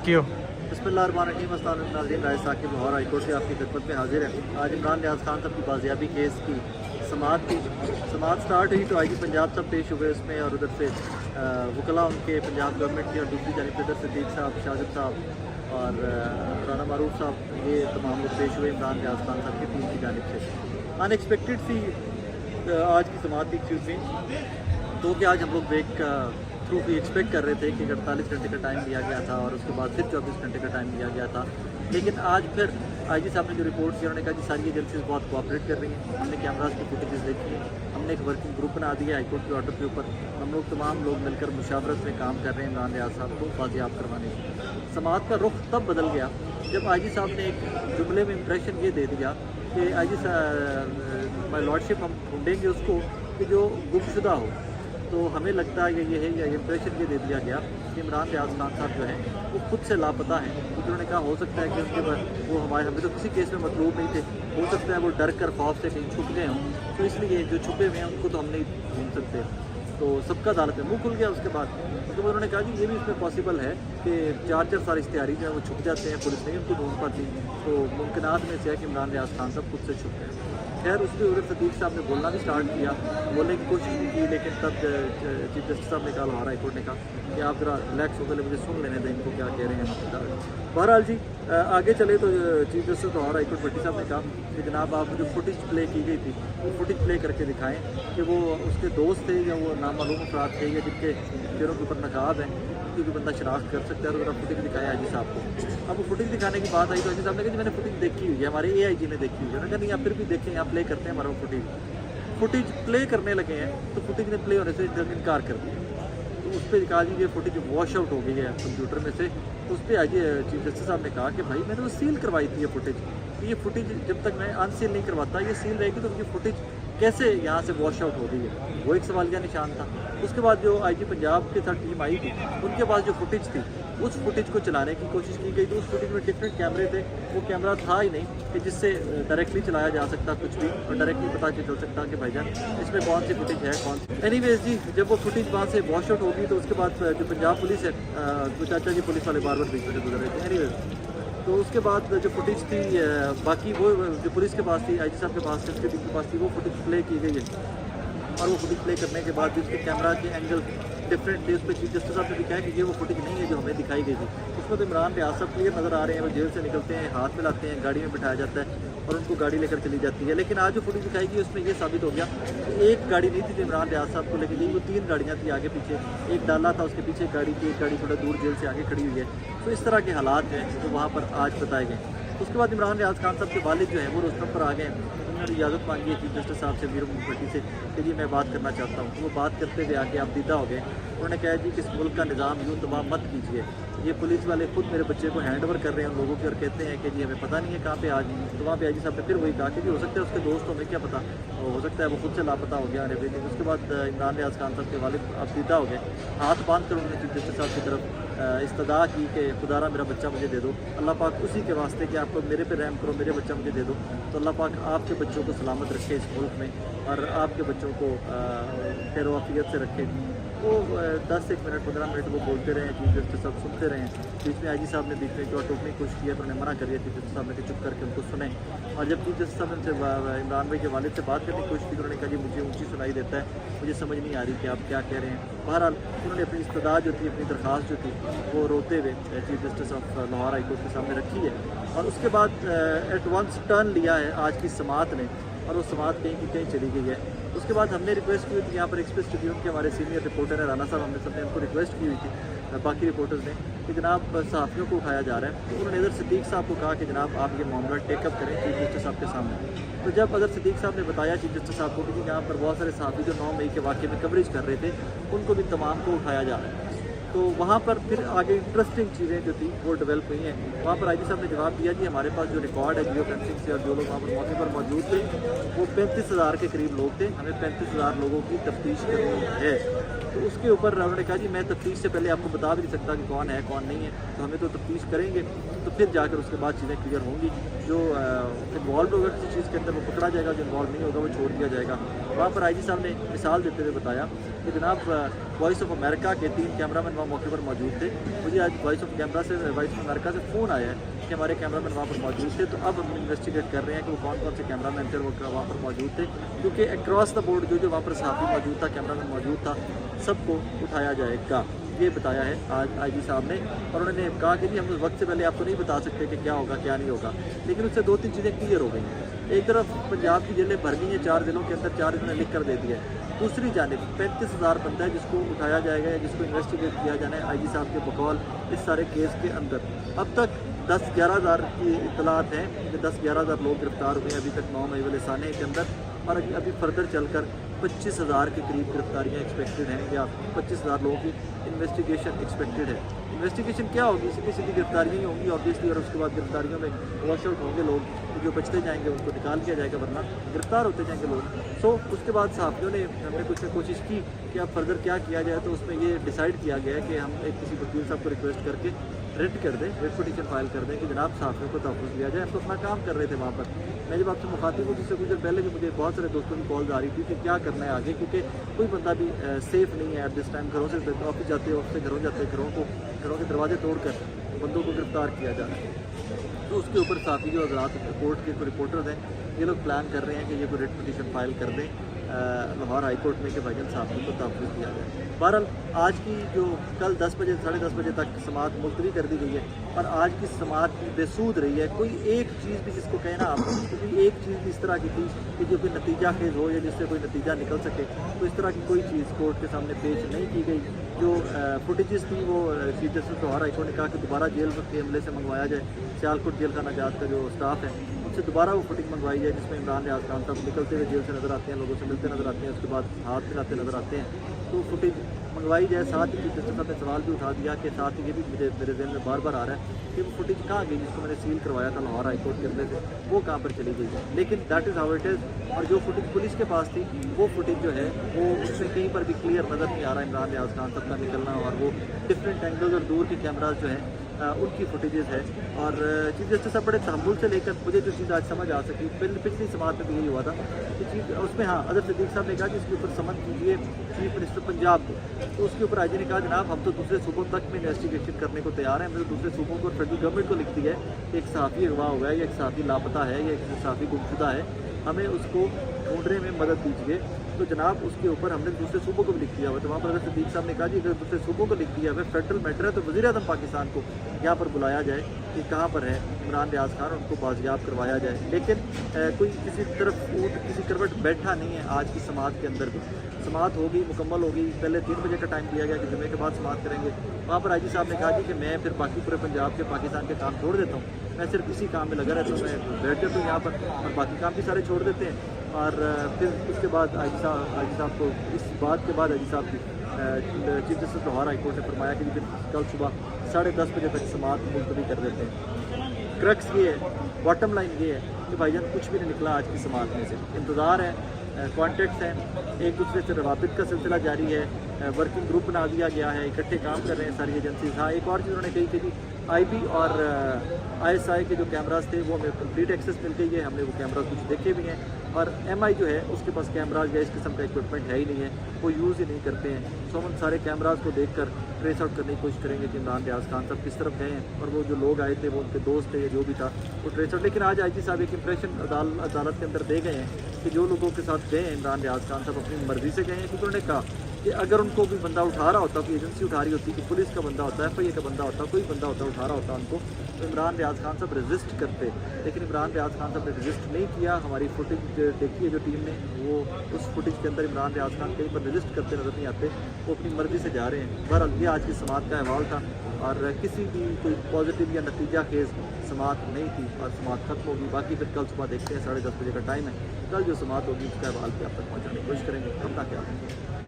Thank you. बिस्मिल्लाहिर्रहमानिर्रहीम। अस्सलाम नाज़रीन, राय साकिब लाहौर हाई कोर्ट से आपकी खिदमत में हाजिर है। आज इमरान नियाज़ खान साहब की बाजियाबी केस की समाअत थी। समाअत स्टार्ट हुई तो आईजी पंजाब साहब पेश हुए उसमें, और उधर से वकला उनके पंजाब गवर्नमेंट के, और दूसरी जानिब इधर सिद्दीक साहब, शाजिब साहब और राना मारूफ साहब, ये तमाम लोग पेश हुए इमरान नियाज़ खान साहब की टीम की जानिब से। अनएक्सपेक्टेड सी आज की समाअत थी एक्सक्यूज़ में, तो कि आज हम लोग ब्रेक थ्रू भी एक्सपेक्ट कर रहे थे कि 48 घंटे का टाइम दिया गया था और उसके बाद फिर 24 घंटे का टाइम दिया गया था। लेकिन आज फिर आईजी साहब ने जो रिपोर्ट की, उन्होंने कहा कि सारी एजेंसीज बहुत कोऑपरेट कर रही हैं। हमने कैमराज की फुटेजेस देखी है, हमने एक वर्किंग ग्रुप बना दिया हाईकोर्ट के ऑर्डर के ऊपर। हम लोग तमाम लोग मिलकर मुशावरत में काम कर रहे हैं इमरान नियाज़ साहब को बाजियाब करवाने की। समाअत का रुख तब बदल गया जब आईजी साहब ने एक जुमले में इंप्रेशन ये दे दिया कि आईजी साहब माय लॉर्डशिप हम ढूंढेंगे उसको कि जो गुमशुदा हो। तो हमें लगता है कि ये है, या इम्प्रेशन ये दे दिया गया कि इमरान नियाज़ खान साहब जो हैं वो खुद से लापता हैं। तो उन्होंने कहा हो सकता है कि उनके बाद वो हमें तो किसी केस में मतलूब नहीं थे, हो सकता है वो डर कर खौफ से कहीं छुप गए हों, तो इसलिए जो छुपे हुए हैं उनको तो हम नहीं ढूंढ सकते। तो सबका अदालत में मुँह खुल गया उसके बाद। तो उन्होंने कहा कि ये भी इसमें पॉसिबल है कि 4 साल इश्तिहारी जो है वो छुप जाते हैं, पुलिस नहीं उनको ढूंढ पाती। तो मुमकिनात में से है कि इमरान नियाज़ खान साहब खुद से छुप गए। खैर उसके उधर सदीक साहब ने बोलना भी स्टार्ट किया, बोलने की कोशिश भी की, लेकिन तब चीफ जस्टिस साहब ने कहा, लाहौर हाई कोर्ट ने कहा कि आप ज़रा रिलैक्स होकर मुझे सुन लेने दें इनको क्या कह रहे हैं। बहरहाल जी आगे चले तो chief justice Lahore high court Bhatti साहब ने कहा कि जनाब आप जो फुटेज प्ले की गई थी वो फुटेज प्ले करके दिखाएँ कि वो उसके दोस्त थे या वो नामालूम अफराद थे या जिनके चेहरों के ऊपर नकाब हैं, कोई भी बंदा शनाख्त कर सकता है। तो ज़रा फुटेज दिखाया आईजी साहब को। अब वो फुटेज दिखाने की बात आई तो आईजी साहब ने कहा कि मैंने फुटेज देखी हुई है, हमारे AIG ने देखी हुई है। उन्होंने कहा नहीं आप फिर भी देखें, आप प्ले करते हैं हमारा फुटेज प्ले करने लगे हैं तो फुटेज ने प्ले होने से इनकार कर दिया। तो उस पर कहा जी ये फुटेज वॉश आउट हो गई है कंप्यूटर में से। तो उस पर आईजी चीफ जस्टिस साहब ने कहा कि भाई मैंने वो सील करवाई थी ये फुटेज, तो ये फुटेज जब तक मैं अनसील नहीं करवाता ये सील रहेगी, तो ये फुटेज कैसे यहाँ से वॉश आउट हो गई है, वो एक सवालिया निशान था। उसके बाद जो आईजी पंजाब के साथ टीम आई थी उनके पास जो फुटेज थी उस फुटेज को चलाने की कोशिश की गई, तो उस फुटेज में डिफरेंट कैमरे थे, वो कैमरा था ही नहीं कि जिससे डायरेक्टली चलाया जा सकता कुछ भी, और डायरेक्टली पता चल सकता कि भाईजान इसमें कौन सी फुटेज है कौन सी। एनीवेज जी जब वो फुटेज वहाँ से वॉश आउट होगी तो उसके बाद जो पंजाब पुलिस है, तो चाचा जी पुलिस वाले बार बार बीच में गुजर रहे थे। एनीवेज तो उसके बाद जो फुटेज थी बाकी वो जो पुलिस के पास थी, आईजी साहब के पास थी, उसके टीम के पास थी, वो फुटेज प्ले की गई है। और वो फुटेज प्ले करने के बाद भी उसके कैमरा के एंगल डिफरेंट थे। उस पर चीफ जस्टिस साहब ने दिखाया कि ये वो फुटेज नहीं है जो हमें दिखाई गई थी। उसमें तो इमरान नियाज़ साहब क्लियर नज़र आ रहे हैं, वो जेल से निकलते हैं, हाथ में लाते हैं, गाड़ी में बिठाया जाता है और उनको गाड़ी लेकर चली जाती है। लेकिन आज जो फुटेज दिखाई गई उसमें ये साबित हो गया कि एक गाड़ी नहीं थी जो इमरान नियाज़ साहब को लेकर गई, वो 3 गाड़ियाँ थी आगे पीछे, एक डाला था उसके पीछे गाड़ी थी, एक गाड़ी थोड़ा दूर जेल से आगे खड़ी हुई है। तो इस तरह के हालात हैं जो वहाँ पर आज बताए गए। उसके बाद इमरान नियाज़ खान साहब के वालिद जो हैं वो रोस्टम पर आ गए। उन्होंने इजाज़त मांगी है चीफ जस्टिस साहब से, वीर भट्टी से, कि जी मैं बात करना चाहता हूँ। वो बात करते हुए आके आप दीदा हो गए। उन्होंने कहा जी कि इस मुल्क का निज़ाम यूँ तबाह मत कीजिए, ये पुलिस वाले खुद मेरे बच्चे को हैंड ओवर कर रहे हैं उन लोगों के, और कहते हैं कि जी हमें पता नहीं है कहाँ पे आज। तो वहाँ पे आईजी साहब ने फिर वही कहा कि जी हो सकता है उसके दोस्त हमें क्या पता, हो सकता है वो खुद से लापता हो गया एवरीथिंग। उसके बाद इमरान नियाज़ खान साहब के वालिद अब दीदा हो गए, हाथ बांध कर उन्होंने चीफ जस्टिस साहब की तरफ इस्तदा की कि खुदारा मेरा बच्चा मुझे दे दो, अल्लाह पाक उसी के वास्ते कि आपको मेरे पे रहम करो, मेरे बच्चा मुझे दे दो। तो अल्लाह पाक आपके बच्चों को सलामत रखे इस मुल्क में और आपके बच्चों को खैर वाफियत से रखे। वो 10-1 मिनट 15 मिनट वो बोलते रहे, चीफ जस्टिस साहब सुनते रहे। बीच में आईजी साहब ने बीच में टोकने की कोशिश किया तो उन्होंने मना कर दिया चीफ जस्टिस साहब ने कि चुप करके उनको सुने। और जब चीफ जस्टिस साहब ने उनसे इमरान भाई के वालिद से बात करने की कोशिश की तो उन्होंने कहा जी मुझे ऊँची सुनाई देता है, मुझे समझ नहीं आ रही कि आप क्या कह रहे हैं। बहरहाल उन्होंने अपनी इस्तदा जो थी, अपनी दरख्वास्त जो थी वो रोते हुए chief justice of Lahore high court के सामने रखी है। और उसके बाद एट वंस टर्न लिया है आज की समाअत ने, और वो समाअत कहीं की कहीं चली गई है। उसके बाद हमने रिक्वेस्ट की हुई थी यहाँ पर एक्सप्रेस ट्रिब्यून के हमारे सीनियर रिपोर्टर है राना साहब, हमने सबने उनको रिक्वेस्ट की हुई थी बाकी रिपोर्टर्स ने कि जनाब सहाफ़ियों को उठाया जा रहा है। तो उन्होंने इधर सिद्दीक साहब को कहा कि जनाब आप ये मामला टेकअप करें चीफ जस्टिस साहब के सामने। तो जब अदर सिद्दीक साहब ने बताया चीफ जस्टिस साहब को कि यहाँ पर बहुत सारे सहाफ़ी जो 9 मई के वाक़े में कवरेज कर रहे थे उनको भी तमाम को उठाया जा रहा है, तो वहाँ पर फिर आगे इंटरेस्टिंग चीज़ें जो थी वो डेवलप हुई हैं। वहाँ पर आईजी साहब ने जवाब दिया जी हमारे पास जो रिकॉर्ड है जियो फेंसिंग से और जो लोग वहाँ पर मौके पर मौजूद थे वो 35,000 के करीब लोग थे, हमें 35,000 लोगों की तफ्तीश करनी है। तो उसके ऊपर उन्होंने कहा जी मैं तफ्तीश से पहले आपको बता भी नहीं सकता कि कौन है कौन नहीं है, तो हमें तो तफ्तीश करेंगे तो फिर जाकर उसके बाद चीज़ें क्लियर होंगी। जो इन्वॉल्व होगा किसी चीज़ के अंदर वो पकड़ा जाएगा, जो इन्वॉल्व नहीं होगा वो छोड़ दिया जाएगा। वहाँ पर IG साहब ने मिसाल देते हुए बताया कि जनाब वॉइस ऑफ अमेरिका के 3 कैमरामैन वहाँ मौके पर मौजूद थे। मुझे आज वॉइस ऑफ अमेरिका से फ़ोन आया है कि हमारे कैमरामैन वहाँ पर मौजूद थे, तो अब हम इन्वेस्टिगेट कर रहे हैं कि वो कौन कौन से कैमरामैन थे वो वहाँ पर मौजूद थे, क्योंकि अक्रॉस द बोर्ड जो वहाँ पर सहाफ़ी मौजूद था, कैमरामैन मौजूद था, सबको उठाया जाएगा। ये बताया है आज IG साहब ने। और उन्होंने कहा कि जी हम उस वक्त से पहले आपको नहीं बता सकते कि क्या होगा क्या नहीं होगा, लेकिन उससे 2-3 चीज़ें क्लियर हो गई हैं। एक तरफ पंजाब की जेलें भर गई हैं, 4 जिलों के अंदर 4 इन्होंने लिख कर दे दिया है। दूसरी जानिब 35,000 बंदा है जिसको उठाया जाएगा या जिसको इन्वेस्टिगेट किया जाना है IG साहब के बकौल इस सारे केस के अंदर। अब तक 10-11 हज़ार की इतलात हैं कि 10-11 हज़ार लोग गिरफ्तार हुए हैं अभी तक 9 मई वाले साने के अंदर, और अभी फर्दर चलकर 25,000 के करीब गिरफ्तारियाँ एक्सपेक्टेड हैं, या 25,000 लोगों की इन्वेस्टिगेशन एक्सपेक्टेड है। इन्वेस्टिगेशन क्या होगी? सीधी गिरफ्तारियाँ ही होंगी ऑब्वियसली, और उसके बाद गिरफ्तारियों में वॉश आउट होंगे लोग, जो बचते जाएंगे उनको निकाल दिया जाएगा, वरना गिरफ्तार होते जाएंगे लोग। सो उसके बाद सहाफ़ियों ने हमने कुछ कोशिश की कि अब फर्दर क्या किया जाए, तो उसमें ये डिसाइड किया गया है कि हम एक किसी वकील साहब को रिक्वेस्ट करके रिट कर दें, रिट पिटीशन फाइल कर दें कि जनाब सहाफ़ियों को तहफ़्फ़ुज़ दिया जाए। हम तो अपना काम कर रहे थे वहाँ पर। मैं जब आपसे मुखातिब हूँ, जिससे कुछ देर पहले भी मुझे बहुत सारे दोस्तों की कॉल्स आ रही थी कि क्या करना है आगे, क्योंकि कोई बंदा भी सेफ़ नहीं है एट दिस टाइम। घरों से ऑफिस जाते हैं, ऑफिस से घरों जाते हैं, घरों के दरवाजे तोड़कर बंदों को गिरफ्तार किया जा रहा है। तो उसके ऊपर सहाफ़ी जो हज़रात कोर्ट के कोई रिपोर्टर्स हैं, ये लोग प्लान कर रहे हैं कि ये कोई रिट पिटीशन फाइल कर दें लाहौर हाई कोर्ट में कि भाईजान सहाफ़ी को तहफ़्फ़ुज़ दिया जाए। बहरहाल आज की जो कल 10 बजे 10:30 बजे तक समाअत मुलतवी कर दी गई है, और आज की समाअत बेसूद रही है। कोई एक चीज़ भी जिसको कहे ना आप, क्योंकि एक चीज़ भी इस तरह की थी कि जो कोई नतीजा खेज हो या जिससे कोई नतीजा निकल सके, तो इस तरह की कोई चीज़ कोर्ट के सामने पेश नहीं की गई। जो फुटेजेस थी वो chief justice Lahore high court ने कहा कि दोबारा जेल के हमले से मंगवाया जाए। सियालकोट जेल खाना जात का जो स्टाफ है उनसे दोबारा वो फुटेज मंगवाई जाए, जिसमें इमरान नियाज़ खान साहब निकलते हुए जेल से नज़र आते हैं, लोगों से मिलते नज़र आते हैं, उसके बाद हाथ मिलाते नज़र आते हैं, तो फुटेज मंगवाई जाए। साथ ही चीफ जस्टिस साहब ने सवाल भी उठा दिया कि साथ ही ये भी मेरे ज़हन में बार बार आ रहा है कि वो फुटेज कहाँ गई जिसको मैंने सील करवाया था लाहौर हाई कोर्ट के अंदर से, वो कहाँ पर चली गई। लेकिन that is how it is. और जो फुटेज पुलिस के पास थी वो फुटेज जो है वो उसमें कहीं पर भी क्लियर नज़र नहीं आ रहा इमरान नियाज़ खान साहब का निकलना, और वो डिफरेंट एंगल्स और दूर के कैमराज जो हैं उनकी फुटेजेस है। और चीफ जस्टिस साहब बड़े तहम्मुल से लेकर, मुझे जो चीज़ आज समझ आ सकी पिछली समाअत में भी यही हुआ था कि चीफ उसमें अदर सिद्दीक साहब ने कहा कि इसके ऊपर समन कीजिए चीफ मिनिस्टर पंजाब को, तो उसके ऊपर IG ने कहा जनाब हम तो दूसरे सूबों तक में इन्वेस्टिगेशन करने को तैयार हैं, हमने तो दूसरे सूबों को फेडरल गवर्नमेंट को लिख दिया है कि एक सहाफ़ी अगवा हुआ है या एक सहाफ़ी लापता है या एक सहाफ़ी गुमशुदा है, हमें उसको ढूंढने में मदद दीजिए। तो जनाब उसके ऊपर हमने दूसरे सूबों को भी लिख दिया हुआ, तो वहाँ पर अगर सिद्दीक साहब ने कहा जी अगर दूसरे सूबों को लिख दिया हुआ फेडरल मैटर है तो वज़ीर-ए-आज़म पाकिस्तान को यहाँ पर बुलाया जाए कि कहाँ पर है इमरान नियाज़ खान, उनको बाजियाब करवाया जाए। लेकिन कोई किसी तरफ किसी करवट बैठा नहीं है। आज की समाअत के अंदर भी समाअत होगी, मुकम्मल होगी। पहले 3 बजे का टाइम दिया गया कि जुमे के बाद समाअत करेंगे। वहाँ पर IG साहब ने कहा जी कि मैं फिर बाकी पूरे पंजाब के पाकिस्तान के काम छोड़ देता हूँ, मैं सिर्फ इसी काम में लगा रहता हूँ, मैं बैठ जाता हूँ यहाँ पर और बाकी काम भी सारे छोड़ देते हैं। और फिर उसके बाद IG साहब को इस बात के बाद IG साहब की chief justice Lahore high court ने फरमाया कि फिर कल सुबह 10:30 बजे तक समाअत मुलतवी कर देते हैं। क्रक्स ये है, बॉटम लाइन ये है कि भाईजान कुछ भी नहीं निकला आज की समाअत में से। इंतज़ार है, कॉन्टेक्ट्स हैं, एक दूसरे से रवाबित का सिलसिला जारी है, वर्किंग ग्रुप बना दिया गया है, इकट्ठे काम कर रहे हैं सारी एजेंसीज। हाँ, एक और चीज़ उन्होंने कही कि IB और ISI के जो कैमराज थे वो हमें कंप्लीट एक्सेस मिल गई है, हमने वो कैमराज कुछ देखे भी हैं। और MI जो है उसके पास कैमराज या इस किस्म का इक्विपमेंट है ही नहीं है, वो यूज़ ही नहीं करते हैं। सो हम सारे कैमराज को देखकर ट्रेस आउट करने की कोशिश करेंगे कि इमरान नियाज़ खान साहब किस तरफ गए हैं, और वो जो लोग आए थे वो उनके दोस्त थे या जो भी था वो ट्रेस आउट। लेकिन आज IG साहब एक इंप्रेशन अदालत के अंदर दे गए हैं कि जो लोगों के साथ गए हैं इमरान नियाज़ खान साहब अपनी मर्ज़ी से गए हैं, क्योंकि उन्होंने कहा कि अगर उनको भी बंदा उठा रहा होता, कोई एजेंसी उठा रही होती, कि पुलिस का बंदा होता है, FIA का बंदा होता, कोई बंदा होता उठा रहा होता उनको, तो इमरान नियाज़ खान साहब रेजिस्ट करते। लेकिन इमरान नियाज़ खान साहब ने रेजिस्ट नहीं किया। हमारी फुटेज देखी है जो टीम ने, वो उस फुटेज के अंदर इमरान नियाज़ खान कहीं पर रेजिस्ट करते नज़र नहीं आते, वो अपनी मर्ज़ी से जा रहे हैं। बहरहाल ये आज की समाअत का अहवाल था, और किसी भी कोई पॉजिटिव या नतीजा खेज समाअत नहीं थी, और समाअत खत्म होगी। बाकी फिर कल सुबह देखते हैं, 10:30 बजे का टाइम है, कल जो समाअत होगी उसका अहवाल भी आप तक पहुँचाने की कोशिश करेंगे। अपना ख्याल रखें।